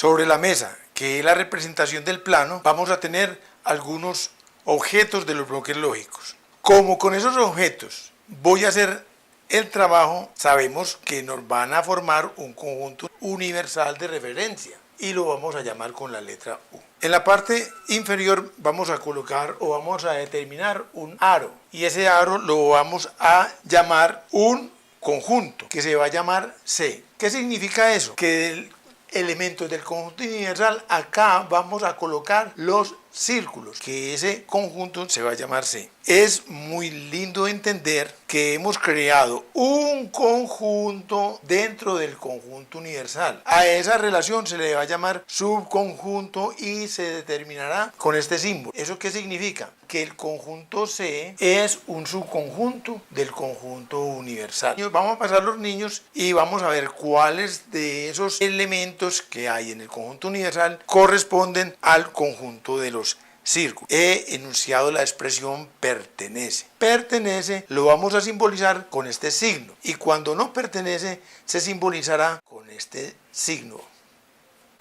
Sobre la mesa, que es la representación del plano, vamos a tener algunos objetos de los bloques lógicos. Como con esos objetos voy a hacer el trabajo, sabemos que nos van a formar un conjunto universal de referencia y lo vamos a llamar con la letra U. En la parte inferior vamos a colocar o vamos a determinar un aro y ese aro lo vamos a llamar un conjunto que se va a llamar C. ¿Qué significa eso? Que elementos del conjunto universal, acá vamos a colocar los círculos, que ese conjunto se va a llamar C. Es muy lindo entender que hemos creado un conjunto dentro del conjunto universal. A esa relación se le va a llamar subconjunto y se determinará con este símbolo. ¿Eso qué significa? Que el conjunto C es un subconjunto del conjunto universal. Vamos a pasar los niños y vamos a ver cuáles de esos elementos que hay en el conjunto universal corresponden al conjunto de los círculos. He enunciado la expresión pertenece. Pertenece lo vamos a simbolizar con este signo y cuando no pertenece se simbolizará con este signo.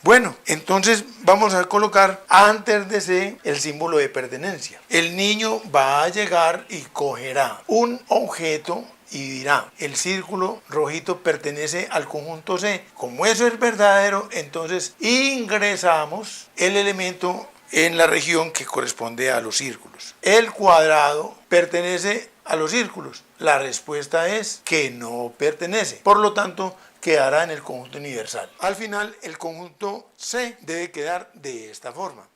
Bueno, entonces vamos a colocar antes de C el símbolo de pertenencia. El niño va a llegar y cogerá un objeto y dirá, el círculo rojito pertenece al conjunto C. Como eso es verdadero, entonces ingresamos el elemento en la región que corresponde a los círculos. El cuadrado pertenece a los círculos. La respuesta es que no pertenece. Por lo tanto, quedará en el conjunto universal. Al final, el conjunto C debe quedar de esta forma.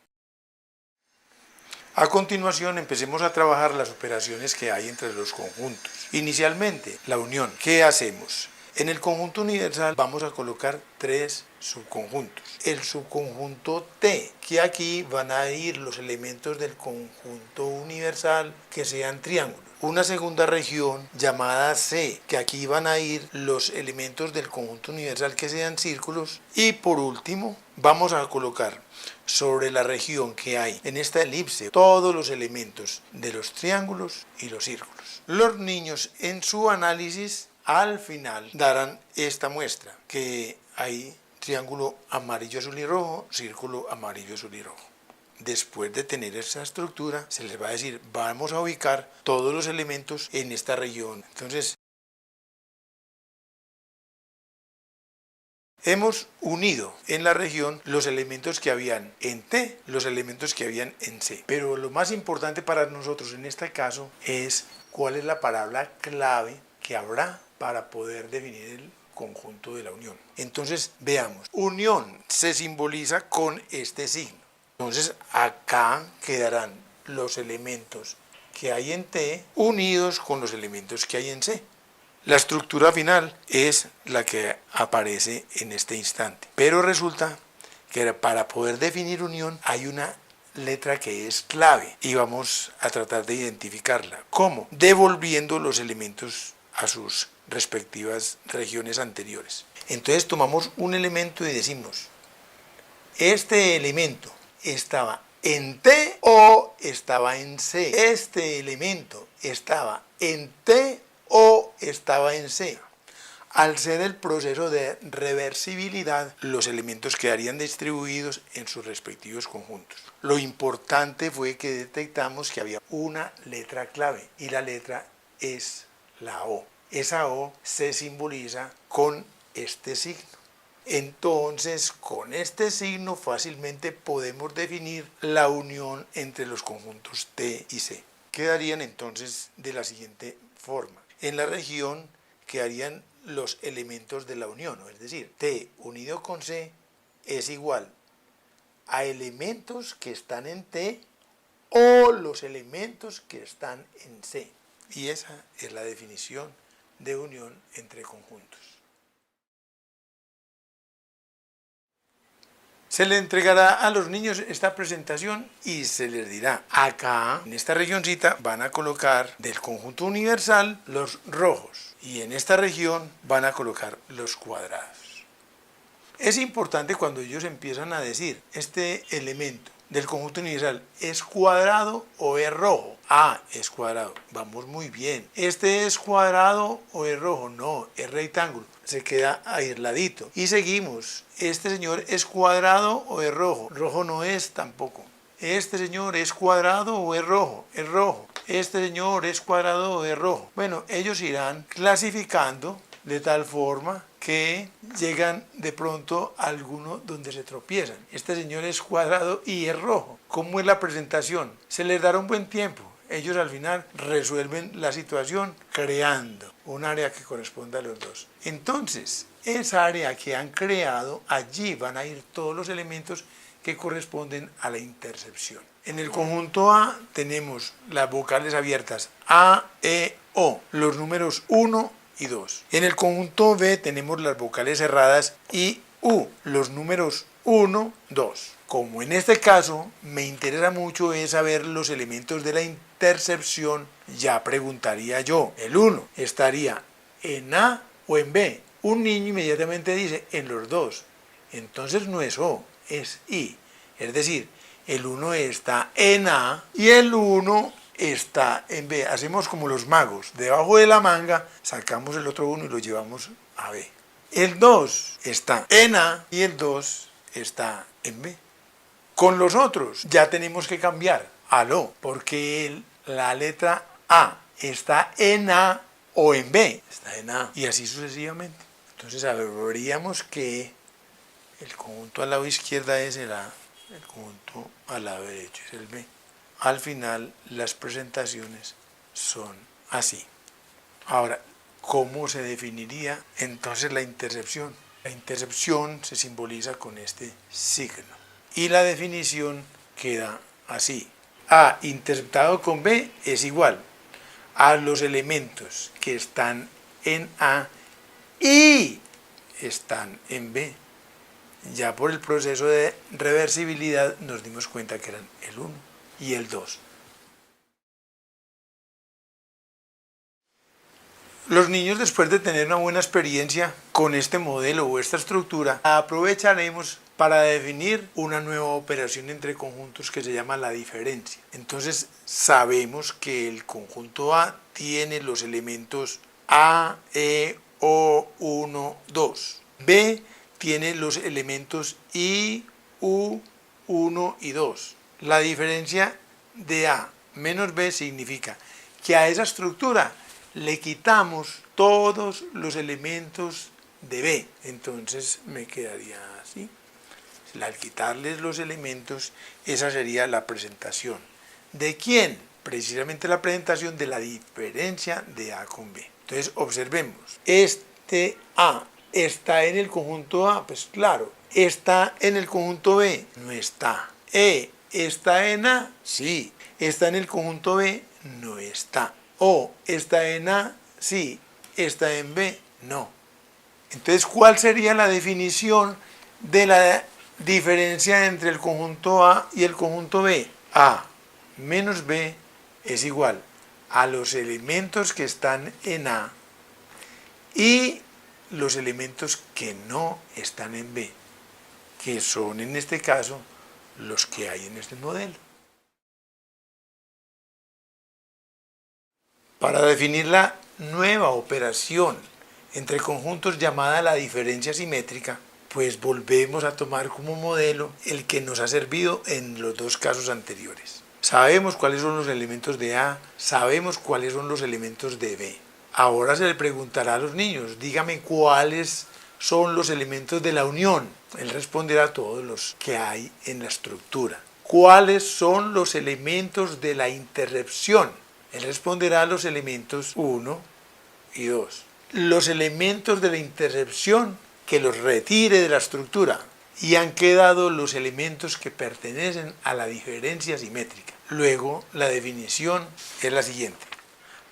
A continuación, empecemos a trabajar las operaciones que hay entre los conjuntos. Inicialmente, la unión. ¿Qué hacemos? En el conjunto universal vamos a colocar tres subconjuntos. El subconjunto T, que aquí van a ir los elementos del conjunto universal que sean triángulos. Una segunda región llamada C, que aquí van a ir los elementos del conjunto universal que sean círculos. Y por último, vamos a colocar sobre la región que hay en esta elipse todos los elementos de los triángulos y los círculos. Los niños en su análisis al final darán esta muestra, que hay triángulo amarillo, azul y rojo, círculo amarillo, azul y rojo. Después de tener esa estructura, se les va a decir, vamos a ubicar todos los elementos en esta región. Entonces, hemos unido en la región los elementos que habían en T, los elementos que habían en C. Pero lo más importante para nosotros en este caso es cuál es la palabra clave que habrá para poder definir el conjunto de la unión. Entonces, veamos, unión se simboliza con este signo. Entonces, acá quedarán los elementos que hay en T unidos con los elementos que hay en C. La estructura final es la que aparece en este instante. Pero resulta que para poder definir unión hay una letra que es clave y vamos a tratar de identificarla. ¿Cómo? Devolviendo los elementos a sus respectivas regiones anteriores. Entonces tomamos un elemento y decimos, este elemento estaba en T o estaba en C. Este elemento estaba en T o estaba en C. Al ser el proceso de reversibilidad, los elementos quedarían distribuidos en sus respectivos conjuntos. Lo importante fue que detectamos que había una letra clave y la letra es la O. Esa O se simboliza con este signo. Entonces, con este signo fácilmente podemos definir la unión entre los conjuntos T y C. Quedarían entonces de la siguiente forma. En la región quedarían los elementos de la unión, es decir, T unido con C es igual a elementos que están en T o los elementos que están en C. Y esa es la definición de unión entre conjuntos. Se le entregará a los niños esta presentación y se les dirá, acá en esta regioncita van a colocar del conjunto universal los rojos y en esta región van a colocar los cuadrados. Es importante cuando ellos empiezan a decir este elemento del conjunto universal es cuadrado o es rojo. Ah, es cuadrado. Vamos muy bien. ¿Este es cuadrado o es rojo? No, es rectángulo. Se queda aisladito. Y seguimos. ¿Este señor es cuadrado o es rojo? Rojo no es tampoco. ¿Este señor es cuadrado o es rojo? Es rojo. ¿Este señor es cuadrado o es rojo? Bueno, ellos irán clasificando de tal forma que llegan de pronto a alguno donde se tropiezan. Este señor es cuadrado y es rojo. ¿Cómo es la presentación? Se les dará un buen tiempo. Ellos al final resuelven la situación creando un área que corresponda a los dos. Entonces, esa área que han creado, allí van a ir todos los elementos que corresponden a la intercepción. En el conjunto A tenemos las vocales abiertas A, E, O, los números 1 y 2. En el conjunto B tenemos las vocales cerradas I, U, los números 1, 2. Como en este caso me interesa mucho es saber los elementos de la intercepción, ya preguntaría yo, el 1 estaría en A o en B. Un niño inmediatamente dice en los dos. Entonces no es O, es I. Es decir, el 1 está en A y el 1 está en B. Hacemos como los magos. Debajo de la manga sacamos el otro 1 y lo llevamos a B. El 2 está en A y el 2 está en B. Con los otros ya tenemos que cambiar al O, porque la letra A está en A o en B. Está en A y así sucesivamente. Entonces sabríamos que el conjunto al lado izquierda es el A, el conjunto al lado derecho es el B. Al final las presentaciones son así. Ahora, ¿cómo se definiría entonces la intercepción? La intercepción se simboliza con este signo. Y la definición queda así. A interceptado con B es igual a los elementos que están en A y están en B. Ya por el proceso de reversibilidad nos dimos cuenta que eran el 1 y el 2. Los niños, después de tener una buena experiencia con este modelo o esta estructura, aprovecharemos para definir una nueva operación entre conjuntos que se llama la diferencia. Entonces sabemos que el conjunto A tiene los elementos A, E, O, 1, 2. B tiene los elementos I, U, 1 y 2. La diferencia de A menos B significa que a esa estructura le quitamos todos los elementos de B. Entonces me quedaría así. Al quitarles los elementos, esa sería la presentación. ¿De quién? Precisamente la presentación de la diferencia de A con B. Entonces observemos. Este A está en el conjunto A, pues claro. ¿Está en el conjunto B? No está. E ¿está en A? Sí. ¿Está en el conjunto B? No está. O ¿está en A? Sí. ¿Está en B? No. Entonces, ¿cuál sería la definición de la diferencia entre el conjunto A y el conjunto B? A menos B es igual a los elementos que están en A y los elementos que no están en B, que son en este caso los que hay en este modelo. Para definir la nueva operación entre conjuntos llamada la diferencia simétrica, pues volvemos a tomar como modelo el que nos ha servido en los dos casos anteriores. Sabemos cuáles son los elementos de A, sabemos cuáles son los elementos de B. Ahora se le preguntará a los niños, dígame cuáles son los elementos de la unión. Él responderá todos los que hay en la estructura. ¿Cuáles son los elementos de la intercepción? Él responderá a los elementos 1 y 2. Los elementos de la intercepción que los retire de la estructura y han quedado los elementos que pertenecen a la diferencia simétrica. Luego la definición es la siguiente.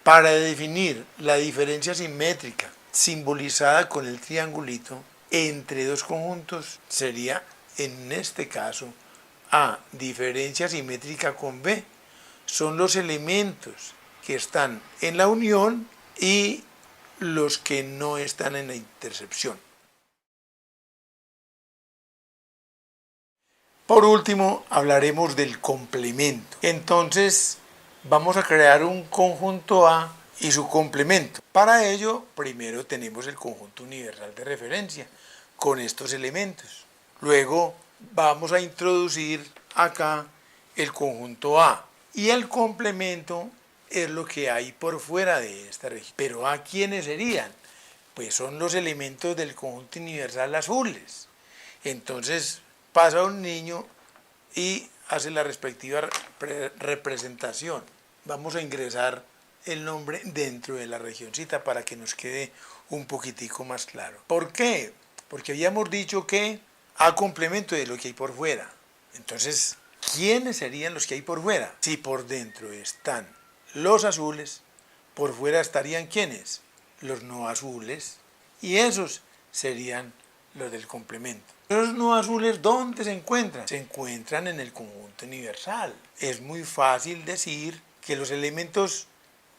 Para definir la diferencia simétrica simbolizada con el triangulito entre dos conjuntos sería en este caso A diferencia simétrica con B. Son los elementos que están en la unión y los que no están en la intercepción. Por último, hablaremos del complemento. Entonces, vamos a crear un conjunto A y su complemento. Para ello, primero tenemos el conjunto universal de referencia con estos elementos. Luego, vamos a introducir acá el conjunto A. Y el complemento es lo que hay por fuera de esta región. Pero ¿a quiénes serían? Pues son los elementos del conjunto universal azules. Entonces pasa un niño y hace la respectiva representación. Vamos a ingresar el nombre dentro de la regioncita para que nos quede un poquitico más claro. ¿Por qué? Porque habíamos dicho que a complemento de lo que hay por fuera. Entonces, ¿quiénes serían los que hay por fuera? Si por dentro están los azules, por fuera estarían ¿quiénes? Los no azules, y esos serían los del complemento. Los no azules, ¿dónde se encuentran? Se encuentran en el conjunto universal. Es muy fácil decir que los elementos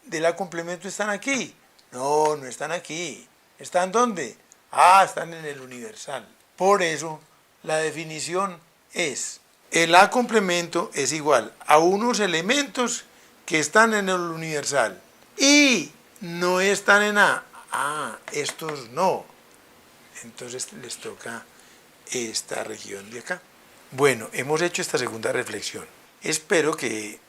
de la complemento están aquí. No, no están aquí. ¿Están dónde? Ah, están en el universal. Por eso, la definición es, el A complemento es igual a unos elementos que están en el universal y no están en A. Ah, estos no. Entonces les toca esta región de acá. Bueno, hemos hecho esta segunda reflexión. Espero que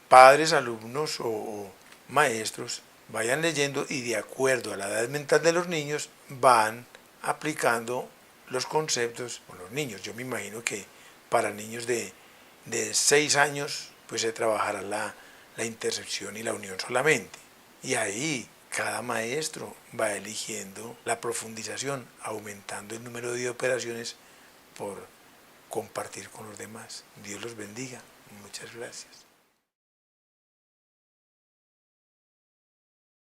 padres, alumnos o maestros vayan leyendo y de acuerdo a la edad mental de los niños van aplicando los conceptos con los niños. Yo me imagino que para niños de 6 años pues se trabajará la intersección y la unión solamente. Y ahí cada maestro va eligiendo la profundización, aumentando el número de operaciones por compartir con los demás. Dios los bendiga. Muchas gracias.